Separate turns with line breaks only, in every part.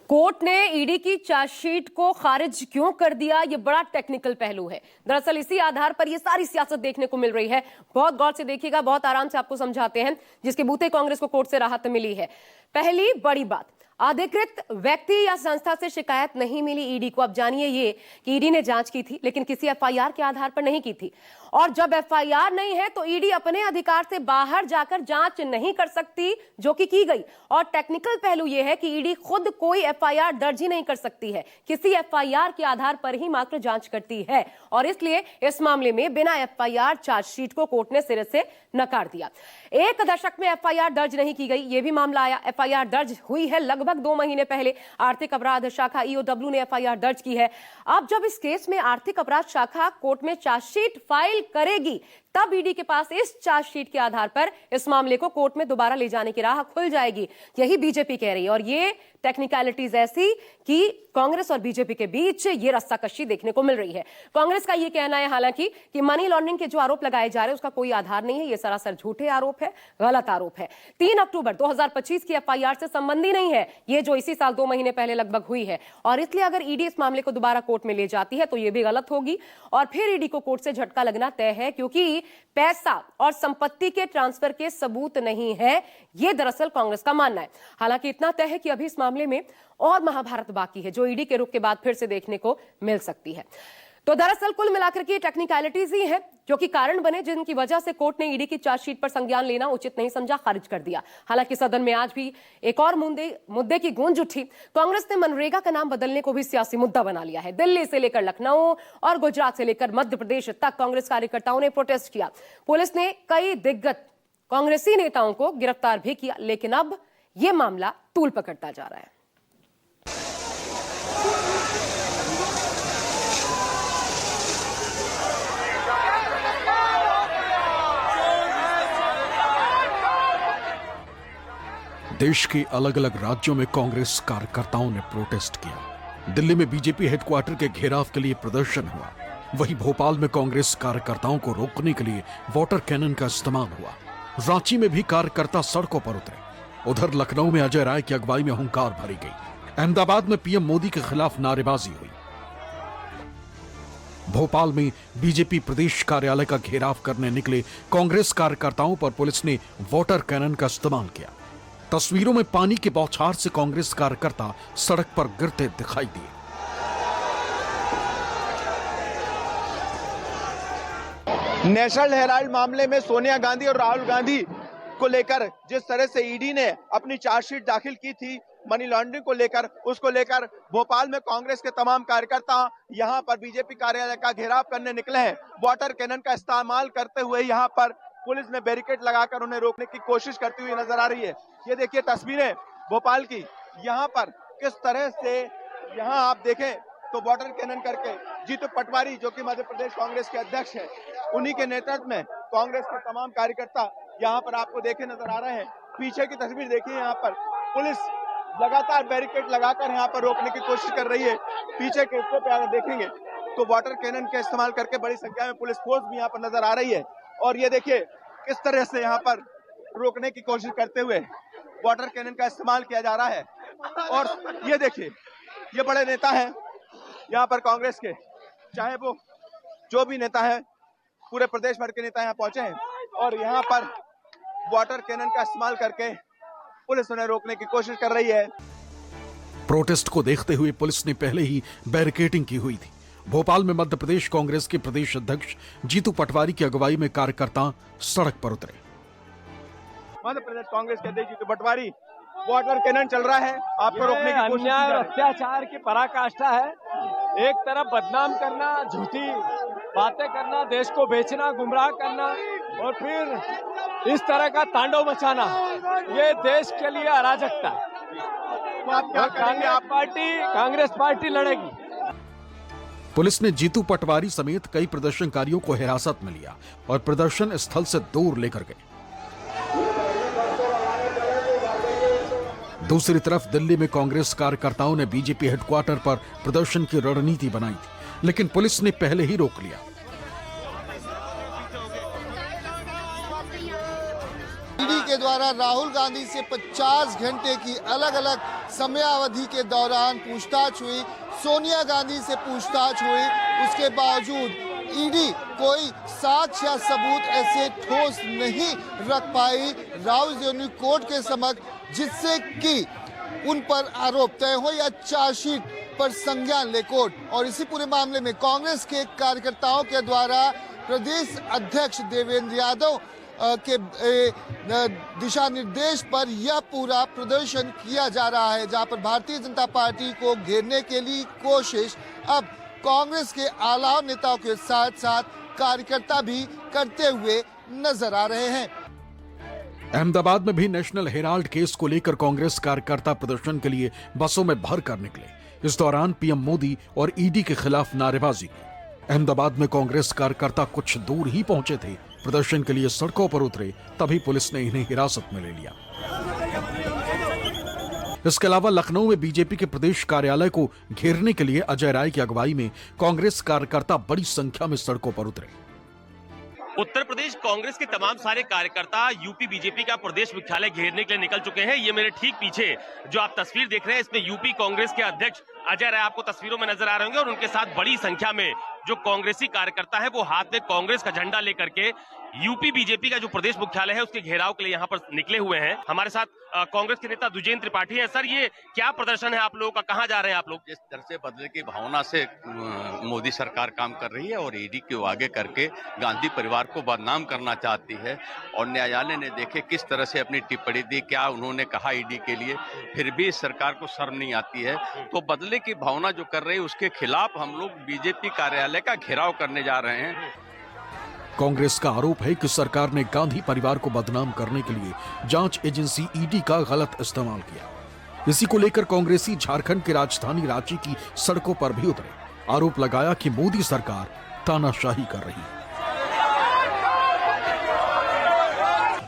Court ने ED की chargesheet को खारिज क्यों कर दिया, ये बड़ा टेक्निकल पहलू है। दरअसल इसी आधार पर ये सारी सियासत देखने को मिल रही है। बहुत गौर से देखिएगा, बहुत आराम से आपको समझाते हैं, जिसके बूते कांग्रेस को कोर्ट से राहत मिली है। पहली बड़ी बात, अधिकृत व्यक्ति या संस्था से शिकायत नहीं मिली ईडी को। अब जानिए ये कि ईडी ने जांच की थी, लेकिन किसी एफआईआर के आधार पर नहीं की थी। और जब एफआईआर नहीं है तो ईडी अपने अधिकार से बाहर जाकर जांच नहीं कर सकती, जो कि की गई। और टेक्निकल पहलू यह है कि ईडी खुद कोई एफआईआर दर्ज ही नहीं कर सकती है, किसी एफआईआर के आधार पर ही मात्र जांच करती है। और इसलिए इस मामले में बिना एफआईआर चार्जशीट को कोर्ट ने सिरे से नकार दिया। 1 दशक में एफआईआर दर्ज नहीं की गई, यह भी मामला आया। एफआईआर दर्ज हुई है लगभग 2 महीने पहले। आर्थिक अपराध शाखा ईओडब्ल्यू ने एफआईआर दर्ज की है। अब जब इस केस में आर्थिक अपराध शाखा कोर्ट में चार्जशीट फाइल करेगी, तब ईडी के पास इस चार्जशीट के आधार पर इस मामले को कोर्ट में दोबारा ले जाने की राह खुल जाएगी। यही बीजेपी कह रही है। और ये टेक्निकलिटीज ऐसी कि कांग्रेस और बीजेपी के बीच ये रस्साकशी देखने को मिल रही है। कांग्रेस का ये कहना है हालांकि कि मनी लॉन्ड्रिंग के जो आरोप लगाए जा रहे हैं उसका कोई आधार नहीं है, ये सरासर झूठे आरोप है, गलत आरोप है। 3 अक्टूबर 2025 की एफआईआर से संबंधी नहीं है ये, जो इसी साल 2 महीने पहले लगभग हुई है। और इसलिए अगर ईडी इस मामले को दोबारा कोर्ट में ले जाती है तो ये भी गलत होगी और फिर ईडी को कोर्ट से झटका लगना तय है, क्योंकि पैसा और संपत्ति के ट्रांसफर के सबूत नहीं है, ये दरअसल कांग्रेस का मानना है। हालांकि इतना तय है कि अभी इस मामले में और महाभारत बाकी है, जो ईडी के रुख के बाद फिर से देखने को मिल सकती है। तो दरअसल कुल मिलाकर के टेक्निकलिटीज ही है जो कि कारण बने, जिनकी वजह से कोर्ट ने ईडी की चार्जशीट पर संज्ञान लेना उचित नहीं समझा, खारिज कर दिया। हालांकि सदन में आज भी एक और मुद्दे की गूंज उठी। कांग्रेस ने मनरेगा का नाम बदलने को भी सियासी मुद्दा बना लिया है। दिल्ली से लेकर लखनऊ और गुजरात से लेकर मध्य प्रदेश तक कांग्रेस कार्यकर्ताओं ने प्रोटेस्ट किया। पुलिस ने कई दिग्गज कांग्रेसी नेताओं को गिरफ्तार भी किया, लेकिन अब यह मामला तूल पकड़ता जा रहा है।
देश के अलग अलग राज्यों में कांग्रेस कार्यकर्ताओं ने प्रोटेस्ट किया। दिल्ली में बीजेपी हेडक्वार्टर के घेराव के लिए प्रदर्शन हुआ। वहीं भोपाल में कांग्रेस कार्यकर्ताओं को रोकने के लिए वाटर कैनन का इस्तेमाल हुआ। रांची में भी कार्यकर्ता सड़कों पर उतरे। उधर लखनऊ में अजय राय की अगुवाई में हुंकार भरी गई। अहमदाबाद में पीएम मोदी के खिलाफ नारेबाजी हुई। भोपाल में बीजेपी प्रदेश कार्यालय का घेराव करने निकले कांग्रेस कार्यकर्ताओं पर पुलिस ने वाटर कैनन का इस्तेमाल किया। तस्वीरों में पानी के बौछार से कांग्रेस कार्यकर्ता सड़क पर गिरते दिखाई दिए।
नेशनल हेराल्ड मामले में सोनिया गांधी और राहुल गांधी को लेकर जिस तरह से ईडी ने अपनी चार्जशीट दाखिल की थी मनी लॉन्ड्रिंग को लेकर, उसको लेकर भोपाल में कांग्रेस के तमाम कार्यकर्ता यहां पर बीजेपी कार्यालय का घेराव करने निकले हैं। वाटर कैनन का इस्तेमाल करते हुए यहां पर पुलिस ने बैरिकेड लगाकर उन्हें रोकने की कोशिश करती हुई नजर आ रही है। ये देखिए तस्वीरें भोपाल की, यहाँ पर किस तरह से यहाँ आप देखें तो वाटर कैनन करके जीतू पटवारी जो कि मध्य प्रदेश कांग्रेस के अध्यक्ष हैं, उन्हीं के नेतृत्व में कांग्रेस के तमाम कार्यकर्ता यहाँ पर आपको देखे नजर आ रहे हैं। पीछे की तस्वीर देखिए, यहाँ पर पुलिस लगातार बैरिकेड लगाकर यहाँ पर रोकने की कोशिश कर रही है। पीछे के हिस्से पे अगर देखेंगे तो वाटर कैनन का इस्तेमाल करके बड़ी संख्या में पुलिस फोर्स भी यहाँ पर नजर आ रही है। और ये देखिए किस तरह से यहाँ पर रोकने की कोशिश करते हुए वाटर कैनन का इस्तेमाल किया जा रहा है। और ये देखिए, ये बड़े नेता हैं यहाँ पर कांग्रेस के, चाहे वो जो भी नेता है, पूरे प्रदेश भर के नेता यहाँ पहुंचे हैं और यहाँ पर वाटर कैनन का इस्तेमाल करके पुलिस उन्हें रोकने की कोशिश कर रही है।
प्रोटेस्ट को देखते हुए पुलिस ने पहले ही बैरिकेडिंग की हुई थी। भोपाल में मध्य प्रदेश कांग्रेस के प्रदेश अध्यक्ष जीतू पटवारी की अगुवाई में कार्यकर्ता सड़क पर उतरे।
मध्य प्रदेश कांग्रेस के अध्यक्ष जीतू पटवारी, वाटर कैनन चल रहा है, आपको रोकने की कोशिश
अन्याय और अत्याचार की पराकाष्ठा है। एक तरफ बदनाम करना, झूठी बातें करना, देश को बेचना, गुमराह करना और फिर इस तरह का तांडव मचाना, ये देश के लिए अराजकता है।
तो आप क्या करेंगे?
कांग्रेस पार्टी लड़ेगी।
पुलिस ने जीतू पटवारी समेत कई प्रदर्शनकारियों को हिरासत में लिया और प्रदर्शन स्थल से दूर लेकर गए। दूसरी तरफ दिल्ली में कांग्रेस कार्यकर्ताओं ने बीजेपी हेडक्वार्टर पर प्रदर्शन की रणनीति बनाई थी, लेकिन पुलिस ने पहले ही रोक लिया।
ईडी के द्वारा राहुल गांधी से 50 घंटे की अलग अलग समयावधि के दौरान पूछताछ हुई, सोनिया गांधी से पूछताछ हुई, उसके बावजूद ईडी कोई साक्ष्य या सबूत ऐसे ठोस नहीं रख पाई राहुल जी कोर्ट के समक्ष, जिससे कि उन पर आरोप तय हो या चार्जशीट पर संज्ञान ले कोर्ट। और इसी पूरे मामले में कांग्रेस के कार्यकर्ताओं के द्वारा प्रदेश अध्यक्ष देवेंद्र यादव के दिशा निर्देश पर यह पूरा प्रदर्शन किया जा रहा है, जहां पर भारतीय जनता पार्टी को घेरने के लिए कोशिश अब कांग्रेस के आला नेताओं के साथ साथ कार्यकर्ता भी करते हुए नजर आ रहे हैं।
अहमदाबाद में भी नेशनल हेराल्ड केस को लेकर कांग्रेस कार्यकर्ता प्रदर्शन के लिए बसों में भर कर निकले। इस दौरान पीएम मोदी और ईडी के खिलाफ नारेबाजी की। अहमदाबाद में कांग्रेस कार्यकर्ता कुछ दूर ही पहुंचे थे, प्रदर्शन के लिए सड़कों पर उतरे, तभी पुलिस ने इन्हें हिरासत में ले लिया। इसके अलावा लखनऊ में बीजेपी के प्रदेश कार्यालय को घेरने के लिए अजय राय की अगुवाई में कांग्रेस कार्यकर्ता बड़ी संख्या में सड़कों पर उतरे।
उत्तर प्रदेश कांग्रेस के तमाम सारे कार्यकर्ता यूपी बीजेपी का प्रदेश मुख्यालय घेरने के लिए निकल चुके हैं। ये मेरे ठीक पीछे जो आप तस्वीर देख रहे हैं, इसमें यूपी कांग्रेस के अध्यक्ष अजय राय आपको तस्वीरों में नजर आ रहे होंगे और उनके साथ बड़ी संख्या में जो कांग्रेसी कार्यकर्ता है वो हाथ में कांग्रेस का झंडा लेकर के यूपी बीजेपी का जो प्रदेश मुख्यालय है उसके घेराव के लिए यहाँ पर निकले हुए हैं। हमारे साथ कांग्रेस के नेता दुजेंद्र त्रिपाठी है। सर, ये क्या प्रदर्शन है आप लोगों का, कहाँ जा रहे हैं आप लोग?
जिस तरह से बदले की भावना से मोदी सरकार काम कर रही है और ईडी को आगे करके गांधी परिवार को बदनाम करना चाहती है, और न्यायालय ने देखे किस तरह से अपनी टिप्पणी दी, क्या उन्होंने कहा ईडी के लिए, फिर भी सरकार को शर्म नहीं आती है। तो बदले की भावना जो कर रही है उसके खिलाफ हम लोग बीजेपी कार्यालय का घेराव करने जा रहे हैं।
कांग्रेस का आरोप है कि सरकार ने गांधी परिवार को बदनाम करने के लिए जांच एजेंसी ईडी का गलत इस्तेमाल किया। इसी को लेकर कांग्रेसी झारखंड की राजधानी रांची की सड़कों पर भी उतरे। आरोप लगाया कि मोदी सरकार तानाशाही कर रही है।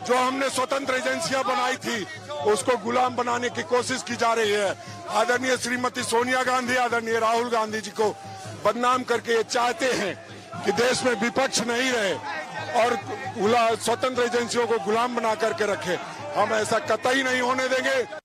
जो हमने स्वतंत्र एजेंसियां बनाई थी उसको गुलाम बनाने की कोशिश की जा रही है। आदरणीय श्रीमती सोनिया गांधी, आदरणीय राहुल गांधी जी को बदनाम करके ये चाहते हैं कि देश में विपक्ष नहीं रहे और स्वतंत्र एजेंसियों को गुलाम बना करके रखे। हम ऐसा कतई नहीं होने देंगे।